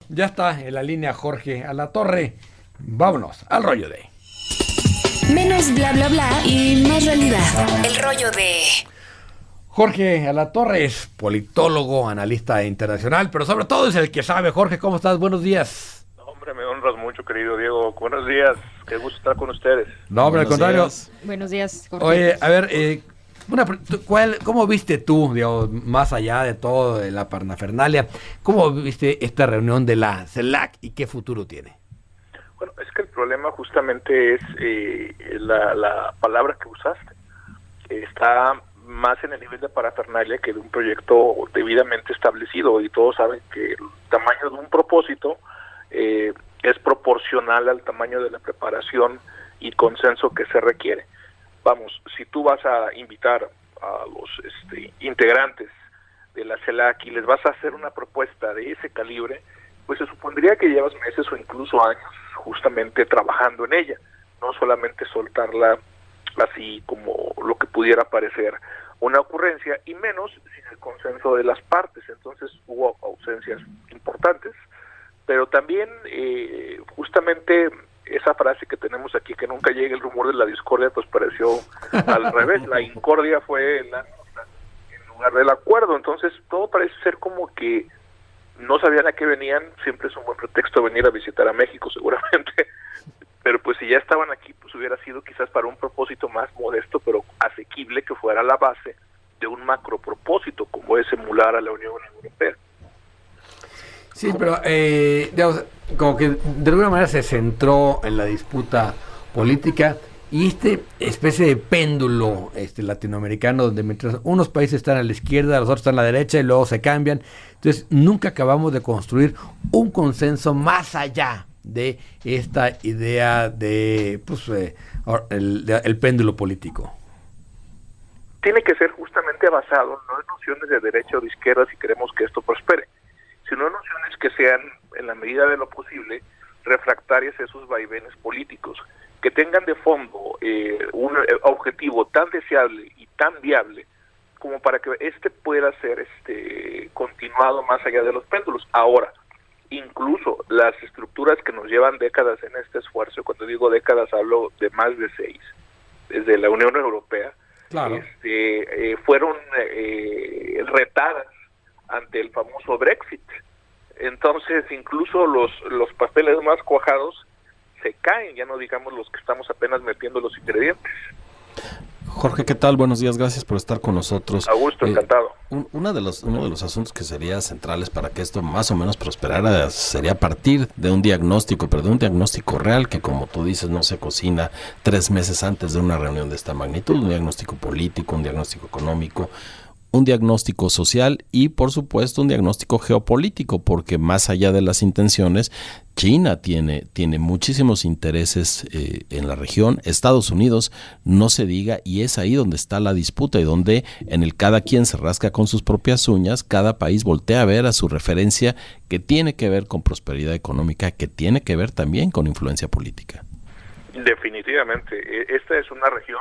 Ya está en la línea Jorge Alatorre. Vámonos al rollo de... Menos bla bla bla y más realidad. El rollo de... Jorge Alatorre es politólogo, analista internacional, pero sobre todo es el que sabe. Jorge, ¿cómo estás? Buenos días. No, hombre, me honras mucho, querido Diego. Buenos días, qué gusto estar con ustedes. No, hombre, al contrario. Buenos días, Jorge. Oye, a ver, ¿cómo viste tú, digamos, más allá de todo de la parafernalia, cómo viste esta reunión de la CELAC y qué futuro tiene? Bueno, es que el problema justamente es la palabra que usaste. Está más en el nivel de parafernalia que de un proyecto debidamente establecido, y todos saben que el tamaño de un propósito es proporcional al tamaño de la preparación y consenso que se requiere. Vamos, si tú vas a invitar a los integrantes de la CELAC y les vas a hacer una propuesta de ese calibre, pues se supondría que llevas meses o incluso años justamente trabajando en ella, no solamente soltarla así como lo que pudiera parecer una ocurrencia, y menos sin el consenso de las partes. Entonces hubo ausencias importantes, pero también justamente esa frase que tenemos aquí, que nunca llegue el rumor de la discordia, pues pareció al revés, la incordia fue en lugar del acuerdo. Entonces todo parece ser como que no sabían a qué venían. Siempre es un buen pretexto venir a visitar a México, seguramente, pero pues si ya estaban aquí, pues hubiera sido quizás para un propósito más modesto, pero asequible, que fuera la base de un macro propósito, como es emular a la Unión Europea. Sí, pero digamos, como que de alguna manera se centró en la disputa política y especie de péndulo latinoamericano, donde mientras unos países están a la izquierda, los otros están a la derecha y luego se cambian. Entonces nunca acabamos de construir un consenso más allá de esta idea de el péndulo político. Tiene que ser justamente basado no en nociones de derecha o de izquierda si queremos que esto prospere, sino en nociones que sean, en la medida de lo posible, refractarias a esos vaivenes políticos, que tengan de fondo un objetivo tan deseable y tan viable como para que pueda ser continuado más allá de los péndulos. Ahora, incluso las estructuras que nos llevan décadas en este esfuerzo, cuando digo décadas hablo de más de 6, desde la Unión Europea, claro, fueron retadas ante el famoso Brexit. Entonces incluso los pasteles más cuajados se caen, ya no digamos los que estamos apenas metiendo los ingredientes. Jorge, ¿qué tal? Buenos días, gracias por estar con nosotros. Augusto, encantado. Uno de los asuntos que sería centrales para que esto más o menos prosperara sería partir de un diagnóstico, pero de un diagnóstico real que, como tú dices, no se cocina 3 meses antes de una reunión de esta magnitud, un diagnóstico político, un diagnóstico económico, un diagnóstico social y, por supuesto, un diagnóstico geopolítico, porque más allá de las intenciones, China tiene muchísimos intereses en la región, Estados Unidos no se diga, y es ahí donde está la disputa y donde en el cada quien se rasca con sus propias uñas, cada país voltea a ver a su referencia, que tiene que ver con prosperidad económica, que tiene que ver también con influencia política. Definitivamente, esta es una región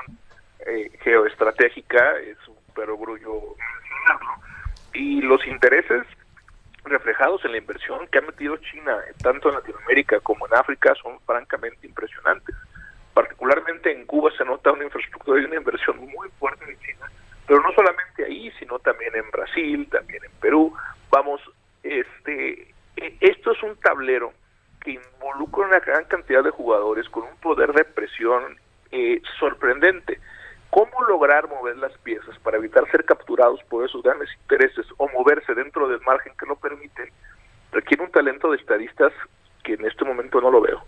geoestratégica, es un perogrullo mencionarlo, y los intereses reflejados en la inversión que ha metido China tanto en Latinoamérica como en África son francamente impresionantes. Particularmente en Cuba se nota una infraestructura y una inversión muy fuerte de China, pero no solamente ahí, sino también en Brasil, también en Perú. Vamos, esto es un tablero que involucra una gran cantidad de jugadores con un poder de presión sorprendente. ¿Cómo lograr mover las piezas para evitar ser capturados por esos grandes intereses o moverse dentro del margen que lo permite? Requiere un talento de estadistas que en este momento no lo veo.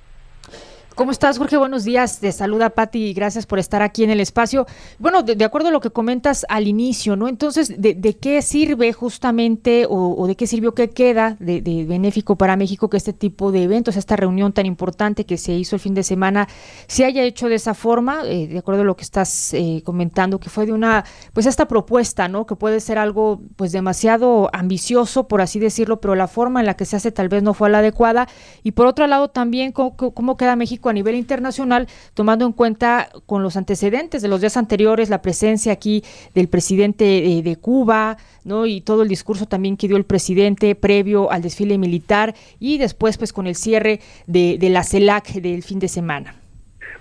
¿Cómo estás, Jorge? Buenos días. Te saluda Pati y gracias por estar aquí en el espacio. Bueno, de acuerdo a lo que comentas al inicio, ¿no? Entonces, ¿de qué sirve justamente o de qué sirvió, qué queda de benéfico para México que este tipo de eventos, esta reunión tan importante que se hizo el fin de semana, se haya hecho de esa forma, de acuerdo a lo que estás comentando, que fue de esta propuesta, ¿no? Que puede ser algo, pues, demasiado ambicioso, por así decirlo, pero la forma en la que se hace tal vez no fue la adecuada. Y por otro lado, también, ¿cómo queda México México a nivel internacional, tomando en cuenta con los antecedentes de los días anteriores, la presencia aquí del presidente de Cuba, ¿no? Y todo el discurso también que dio el presidente previo al desfile militar y después pues con el cierre de la CELAC del fin de semana.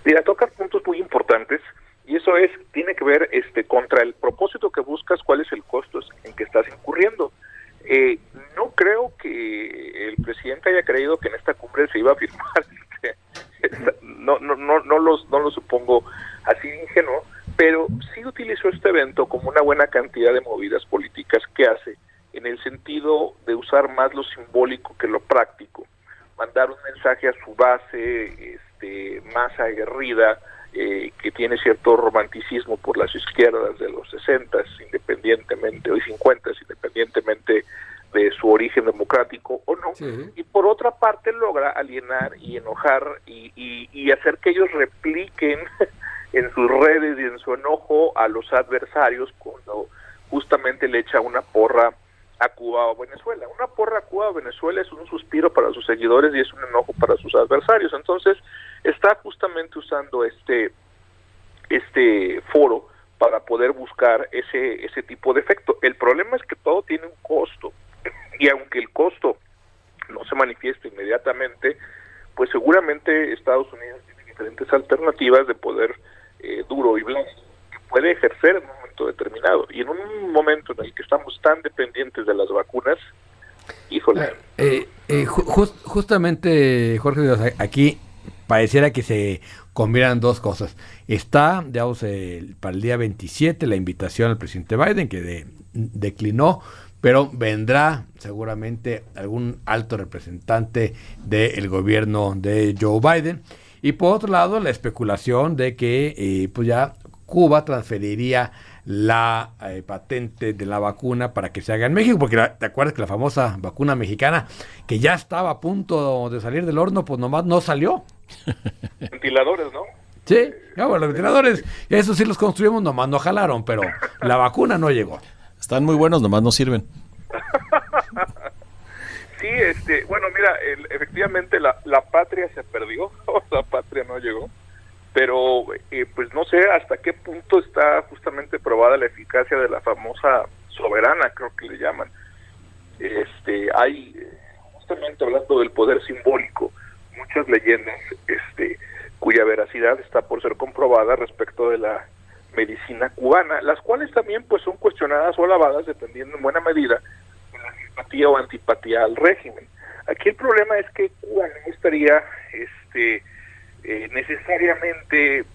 Mira, tocas puntos muy importantes y eso tiene que ver contra el propósito que buscas, cuál es el costo en que estás incurriendo. No creo que el presidente haya creído que en esta cumbre se iba a firmar, no lo supongo así ingenuo, pero sí utilizó este evento como una buena cantidad de movidas políticas que hace, en el sentido de usar más lo simbólico que lo práctico, mandar un mensaje a su base más aguerrida, que tiene cierto romanticismo por las izquierdas de los 60s, independientemente, hoy 50s, independientemente de su origen democrático o no, sí. Y por otra parte logra alienar y enojar y hacer que ellos repliquen en sus redes y en su enojo a los adversarios cuando justamente le echa una porra a Cuba o Venezuela. Una porra a Cuba o Venezuela es un suspiro para sus seguidores y es un enojo para sus adversarios. Entonces está justamente usando este foro para poder buscar ese tipo de efecto. El problema es que todo tiene un costo, y aunque el costo no se manifieste inmediatamente, pues seguramente Estados Unidos tiene diferentes alternativas de poder duro y blando que puede ejercer en un momento determinado, y en un momento en el que estamos tan dependientes de las vacunas, híjole. Justamente, Jorge, aquí pareciera que se combinan dos cosas. Está, digamos, para el día 27 la invitación al presidente Biden, que declinó, pero vendrá seguramente algún alto representante del gobierno de Joe Biden. Y por otro lado, la especulación de que pues ya Cuba transferiría la patente de la vacuna para que se haga en México, porque te acuerdas que la famosa vacuna mexicana, que ya estaba a punto de salir del horno, pues nomás no salió. Ventiladores, ¿no? Sí, bueno, los ventiladores, eso sí los construimos, nomás no jalaron, pero la vacuna no llegó. Están muy buenos, nomás no sirven. Sí, bueno, mira, efectivamente la patria se perdió, la patria no llegó, pero pues no sé hasta qué punto está justamente probada la eficacia de la famosa soberana, creo que le llaman. Hay, justamente hablando del poder simbólico, muchas leyendas cuya veracidad está por ser comprobada respecto de la medicina cubana, las cuales también pues son cuestionadas o alabadas dependiendo en buena medida de la simpatía o antipatía al régimen. Aquí el problema es que Cuba no estaría necesariamente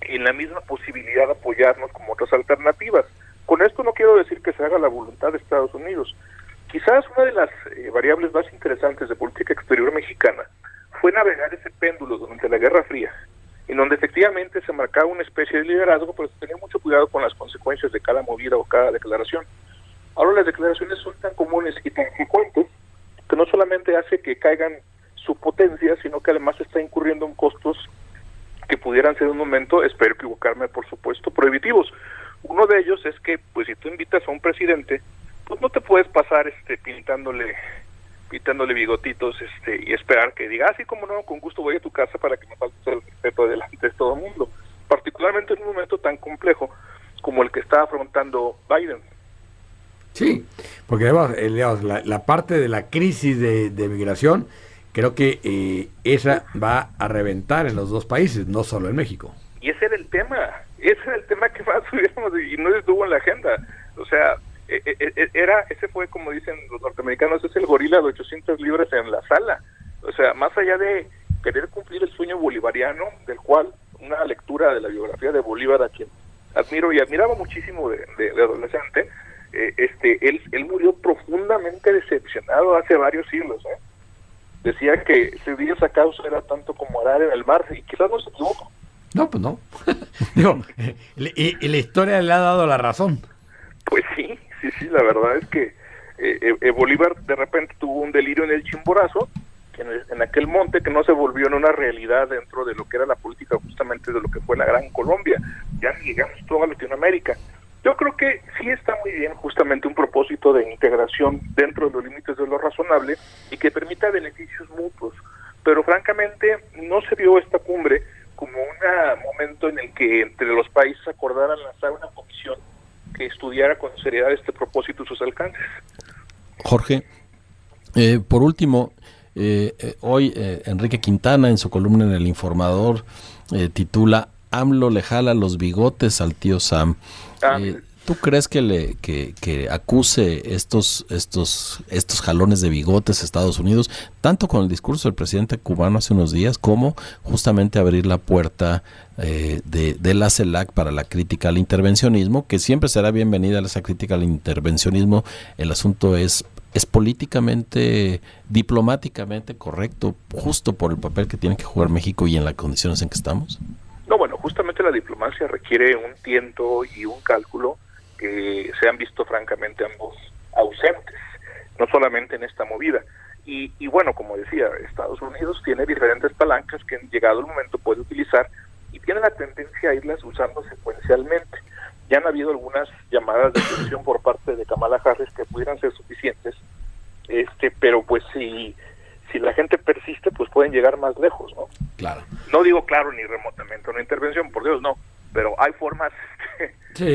en la misma posibilidad de apoyarnos como otras alternativas. Con esto no quiero decir que se haga la voluntad de Estados Unidos. Quizás una de las variables más interesantes de política exterior mexicana fue navegar ese péndulo durante la Guerra Fría, en donde efectivamente se marcaba una especie de liderazgo, pero se tenía mucho cuidado con las consecuencias de cada movida o cada declaración. Ahora las declaraciones son tan comunes y tan frecuentes que no solamente hace que caigan su potencia, sino que además está incurriendo en costos que pudieran ser en un momento, espero equivocarme por supuesto, prohibitivos. Uno de ellos es que, pues si tú invitas a un presidente, pues no te puedes pasar pintándole bigotitos y esperar que diga, sí, como no, con gusto voy a tu casa para que me faltes el respeto delante de todo el mundo, particularmente en un momento tan complejo como el que está afrontando Biden. Sí, porque digamos, la parte de la crisis de migración, creo que esa va a reventar en los dos países, no solo en México. Y ese era el tema que más tuviéramos y no estuvo en la agenda. O sea, ese fue, como dicen los norteamericanos, es el gorila de 800 libras en la sala. O sea, más allá de querer cumplir el sueño bolivariano, del cual una lectura de la biografía de Bolívar, a quien admiro y admiraba muchísimo de adolescente, él murió profundamente decepcionado hace varios siglos. Decía que si esa causa era tanto como arar en el mar, y quizás no se equivoca. No, pues no. Digo, y la historia le ha dado la razón. Pues sí, la verdad es que Bolívar de repente tuvo un delirio en el Chimborazo, en aquel monte que no se volvió en una realidad dentro de lo que era la política justamente de lo que fue la Gran Colombia. Ya llegamos toda Latinoamérica. Yo creo que sí está muy bien justamente un propósito de integración dentro de los límites de lo razonable y que permita beneficios mutuos. pero francamente no se vio esta cumbre como un momento en el que entre los países acordaran lanzar una comisión que estudiara con seriedad este propósito y sus alcances. Jorge, por último, hoy Enrique Quintana en su columna en El Informador titula AMLO le jala los bigotes al tío Sam. ¿Tú crees que acuse estos jalones de bigotes a Estados Unidos, tanto con el discurso del presidente cubano hace unos días, como justamente abrir la puerta de la CELAC para la crítica al intervencionismo, que siempre será bienvenida esa crítica al intervencionismo? El asunto es políticamente, diplomáticamente correcto, justo por el papel que tiene que jugar México y en las condiciones en que estamos? No, bueno, justamente la diplomacia requiere un tiento y un cálculo que se han visto francamente ambos ausentes, no solamente en esta movida. Y bueno, como decía, Estados Unidos tiene diferentes palancas que en llegado el momento puede utilizar y tiene la tendencia a irlas usando secuencialmente. Ya han habido algunas llamadas de atención por parte de Kamala Harris que pudieran ser suficientes, pero pues si la gente persiste, pues pueden llegar más lejos, ¿no? Claro. No digo claro ni remotamente una intervención, por Dios, no, pero hay formas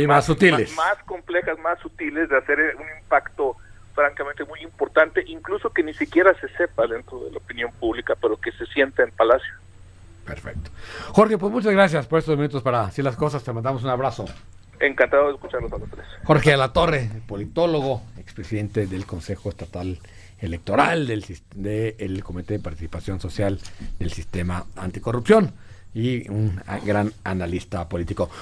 más sutiles, más complejas, más sutiles de hacer un impacto francamente muy importante, incluso que ni siquiera se sepa dentro de la opinión pública, pero que se sienta en Palacio. Perfecto. Jorge, pues muchas gracias por estos minutos para decir las cosas. Te mandamos un abrazo. Encantado de escucharlos a los tres. Jorge Alatorre, politólogo, expresidente del Consejo Estatal Electoral del Comité de Participación Social del Sistema Anticorrupción y un gran analista político.